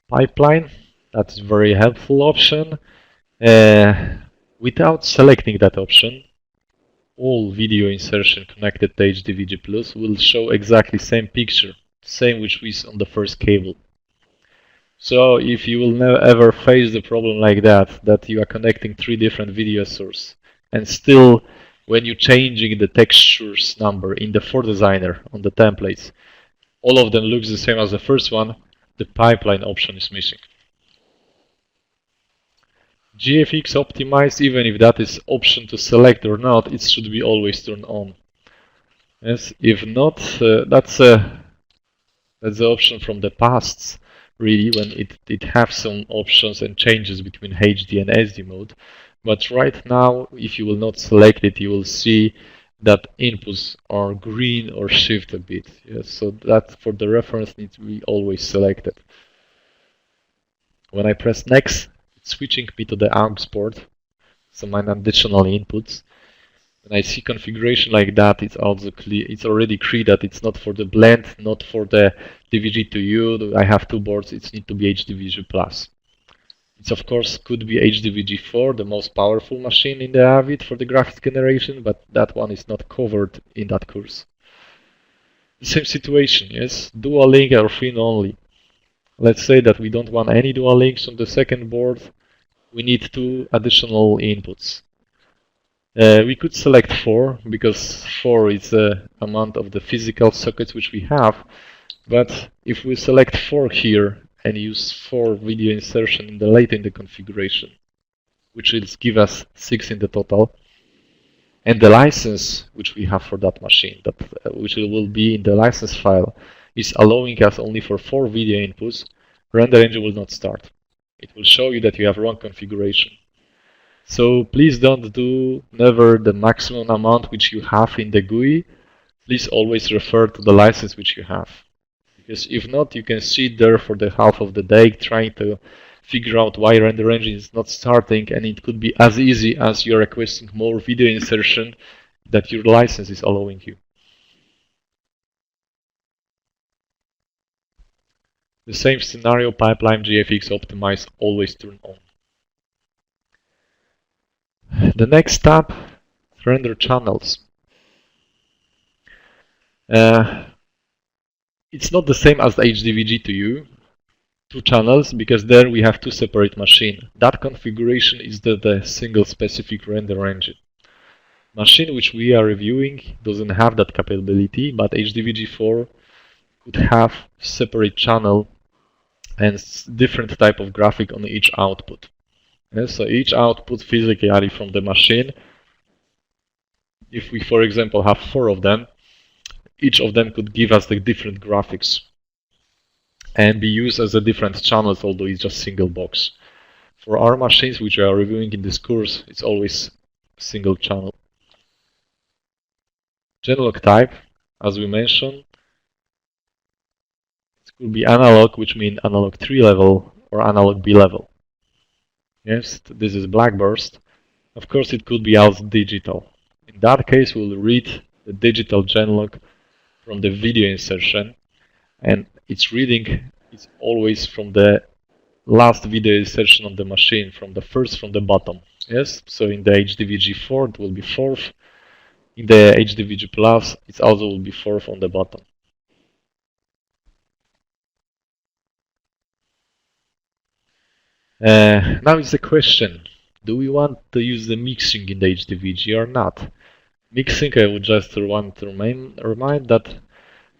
pipeline. That's a very helpful option. Without selecting that option, all video insertion connected to HDVG Plus will show exactly same picture, same which we saw on the first cable. So if you will never ever face the problem like that you are connecting 3 different video sources, and still when you're changing the textures number in the ForDesigner on the templates, all of them looks the same as the first one, the pipeline option is missing. GFX optimize, even if that is option to select or not, it should be always turned on. Yes, if not, that's the option from the past, really, when it have some options and changes between HD and SD mode. But right now, if you will not select it, you will see that inputs are green or shift a bit. Yes, so that for the reference needs to be always selected. When I press next, it's switching me to the AUX port, some additional inputs. When I see configuration like that, it's also clear. It's already clear that it's not for the blend, not for the DVG2U. I have 2 boards. It needs to be HDVG Plus. It of course could be HDVG4, the most powerful machine in the Avid for the graphics generation, but that one is not covered in that course. The same situation, yes, dual link or fin only. Let's say that we don't want any dual links on the second board. We need 2 additional inputs. We could select 4 because 4 is the amount of the physical sockets which we have. But if we select 4 here and use 4 video insertion in the configuration, which will give us 6 in the total, and the license which we have for that machine, which will be in the license file, is allowing us only for 4 video inputs, render engine will not start. It will show you that you have wrong configuration. So please don't do never the maximum amount which you have in the GUI. Please always refer to the license which you have. Because if not, you can sit there for the half of the day trying to figure out why render engine is not starting, and it could be as easy as you're requesting more video insertion that your license is allowing you. The same scenario, pipeline GFX optimize, always turn on. The next tab, render channels. It's not the same as the HDVG2U, 2 channels, because there we have 2 separate machines. That configuration is the single specific render engine. Machine which we are reviewing doesn't have that capability, but HDVG4 could have separate channel and different type of graphic on each output. Yes, so each output physically from the machine, if we for example have 4 of them, each of them could give us the different graphics and be used as a different channels, although it's just single box. For our machines which we are reviewing in this course, it's always single channel. Genlock type, as we mentioned, it could be analog, which means analog 3 level or analog B level. Yes, this is Blackburst. Of course, it could be also digital. In that case, we'll read the digital genlock from the video insertion, and its reading is always from the last video insertion on the machine, from the bottom. Yes, so in the HDVG4 it will be 4th. In the HDVG Plus, it also will be 4th on the bottom. Now is the question, do we want to use the mixing in the HDVG or not? Mixing, I would just want to remind that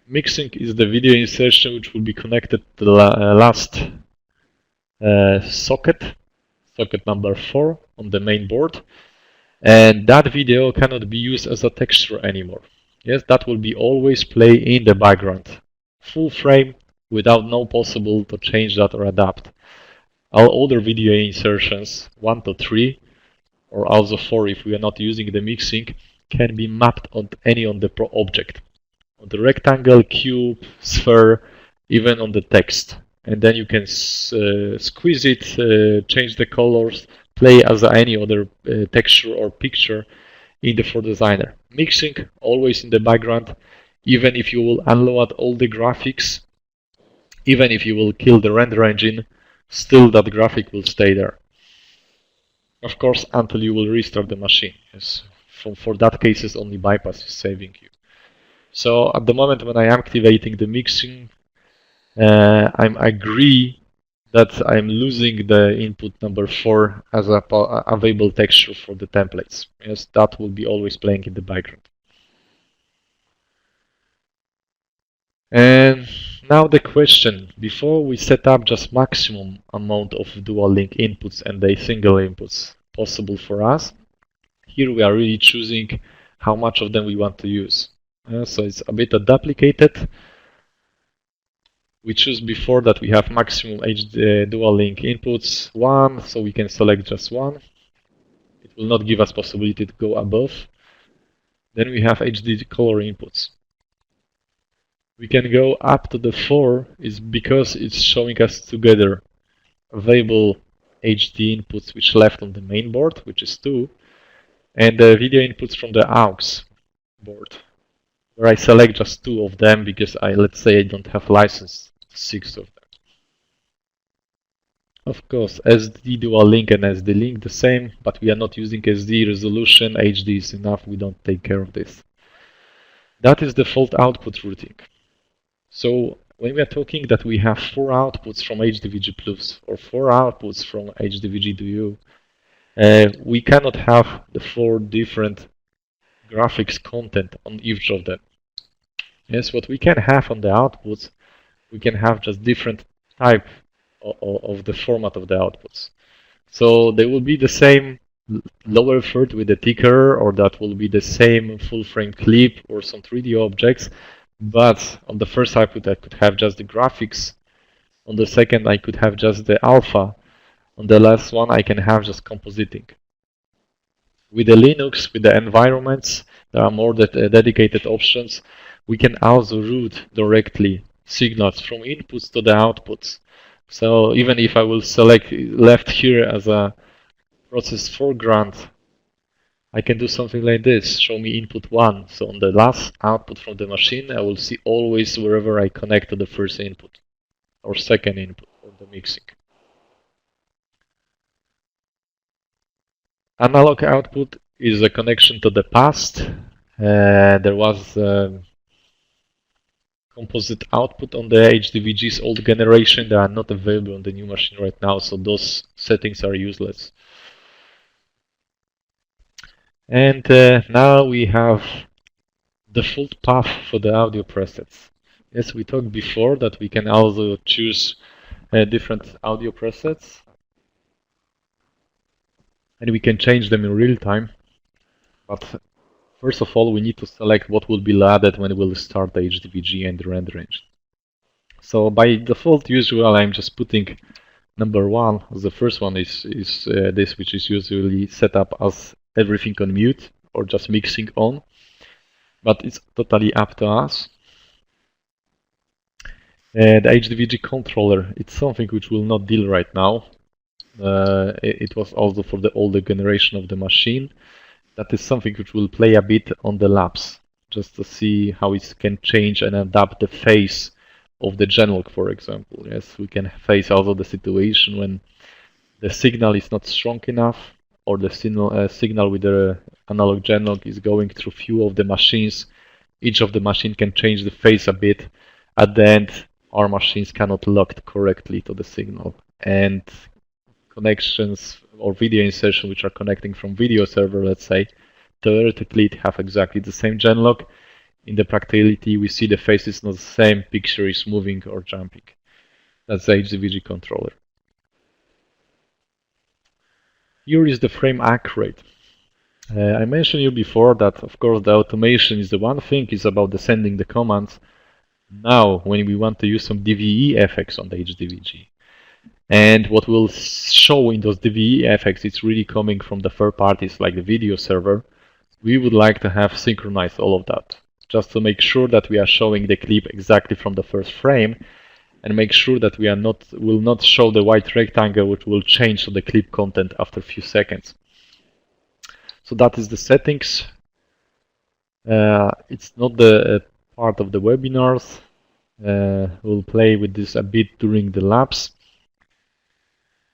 mixing is the video insertion which will be connected to the last socket number 4 on the main board, and that video cannot be used as a texture anymore. Yes, that will be always play in the background, full frame, without no possible to change that or adapt. All other video insertions, 1 to 3, or also 4 if we are not using the mixing, can be mapped on any on the object, on the rectangle, cube, sphere, even on the text. And then you can squeeze it, change the colors, play as any other texture or picture in the ForDesigner. Mixing always in the background, even if you will unload all the graphics, even if you will kill the render engine, still that graphic will stay there. Of course, until you will restart the machine. Yes. For that cases, only bypass is saving you. So at the moment when I am activating the mixing, I agree that I'm losing the input number 4 as a available texture for the templates. Yes, that will be always playing in the background. And now the question, before we set up just maximum amount of dual link inputs and the single inputs possible for us, here we are really choosing how much of them we want to use. So it's a bit duplicated. We choose before that we have maximum dual link inputs 1, so we can select just 1. It will not give us possibility to go above. Then we have HD color inputs. We can go up to the 4 is because it's showing us together available HD inputs which left on the main board, which is 2, and the video inputs from the aux board, where I select just 2 of them because let's say I don't have license 6 of them. Of course, SD dual link and SD link the same, but we are not using SD resolution. HD is enough, we don't take care of this. That is default output routing. So when we are talking that we have 4 outputs from HDVG Plus or 4 outputs from HDVG Duo, we cannot have the 4 different graphics content on each of them. Yes, what we can have on the outputs, we can have just different type of the format of the outputs. So they will be the same lower third with the ticker, or that will be the same full frame clip or some 3D objects. But on the first output I could have just the graphics. On the second I could have just the alpha. On the last one I can have just compositing. With the Linux, with the environments, there are more dedicated options. We can also route directly signals from inputs to the outputs. So even if I will select left here as a process foreground, I can do something like this, show me input 1. So on the last output from the machine, I will see always wherever I connect to the first input or second input for the mixing. Analog output is a connection to the past. There was composite output on the HDVG's old generation. They are not available on the new machine right now, so those settings are useless. And now we have default path for the audio presets. Yes, we talked before that we can also choose different audio presets, and we can change them in real time. But first of all, we need to select what will be added when we'll start the HDVG and the render engine. So by default, usually I'm just putting number 1. The first one is this, which is usually set up as everything on mute or just mixing on. But it's totally up to us. The HDVG controller, it's something which we'll not deal right now. It was also for the older generation of the machine. That is something which will play a bit on the labs, just to see how it can change and adapt the phase of the genlock, for example. Yes, we can face also the situation when the signal is not strong enough, or the signal with the analog genlock is going through few of the machines. Each of the machine can change the phase a bit. At the end, our machines cannot lock correctly to the signal, and connections or video insertion which are connecting from video server, let's say, theoretically it have exactly the same genlock. In the practicality, we see the phase is not the same, picture is moving or jumping. That's the HDVG controller. Here is the frame accurate. I mentioned you before that, of course, the automation is the one thing, is about the sending the commands. Now, when we want to use some DVE effects on the HDVG, and what will show in those DVE effects, it's really coming from the third parties like the video server. We would like to have synchronized all of that, just to make sure that we are showing the clip exactly from the first frame, and make sure that we are will not show the white rectangle which will change the clip content after a few seconds. So that is the settings. It's not the part of the webinars. We'll play with this a bit during the labs.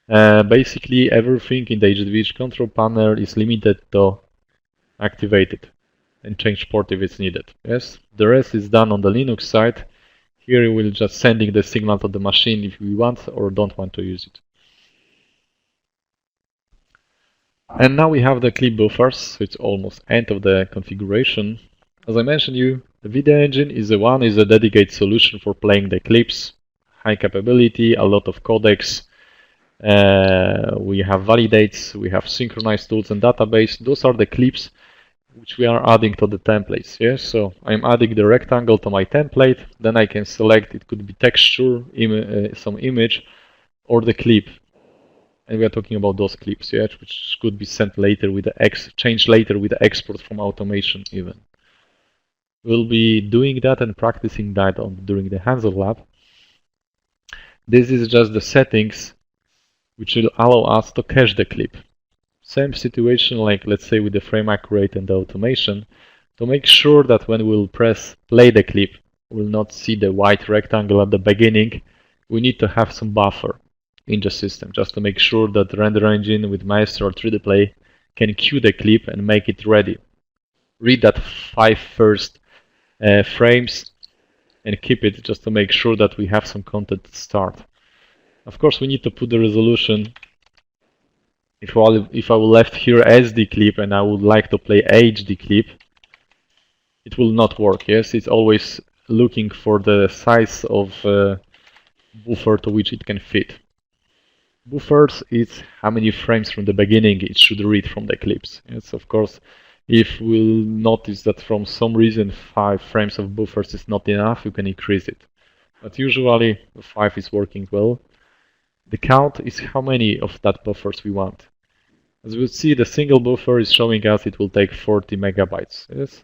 Basically, everything in the HDVH control panel is limited to activated and change port if it's needed. Yes, the rest is done on the Linux side. Here we'll just sending the signal to the machine if we want or don't want to use it. And now we have the clip buffers, so it's almost end of the configuration. As I mentioned you, the video engine is a dedicated solution for playing the clips, high capability, a lot of codecs. We have validates, we have synchronized tools and database. Those are the clips which we are adding to the templates. Yes, so I'm adding the rectangle to my template. Then I can select, it could be texture, some image, or the clip. And we are talking about those clips, yeah, which could be sent later with the change later with the export from automation even. We'll be doing that and practicing that during the Hansel lab. This is just the settings which will allow us to cache the clip. Same situation like, let's say, with the frame accurate and the automation, to make sure that when we'll press play the clip, we'll not see the white rectangle at the beginning. We need to have some buffer in the system, just to make sure that the render engine with Maestro or 3D Play can cue the clip and make it ready. Read that 5 first frames and keep it just to make sure that we have some content to start. Of course, we need to put the resolution. If I will left here SD clip and I would like to play HD clip, it will not work. Yes, it's always looking for the size of buffer to which it can fit. Buffers is how many frames from the beginning it should read from the clips. Yes, of course, if we'll notice that from some reason 5 frames of buffers is not enough, you can increase it. But usually 5 is working well. The count is how many of that buffers we want. As we see, the single buffer is showing us it will take 40 megabytes. Yes,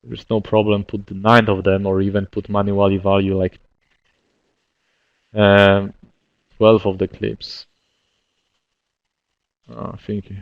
there's no problem. Put the 9 of them, or even put manually value like 12 of the clips. I think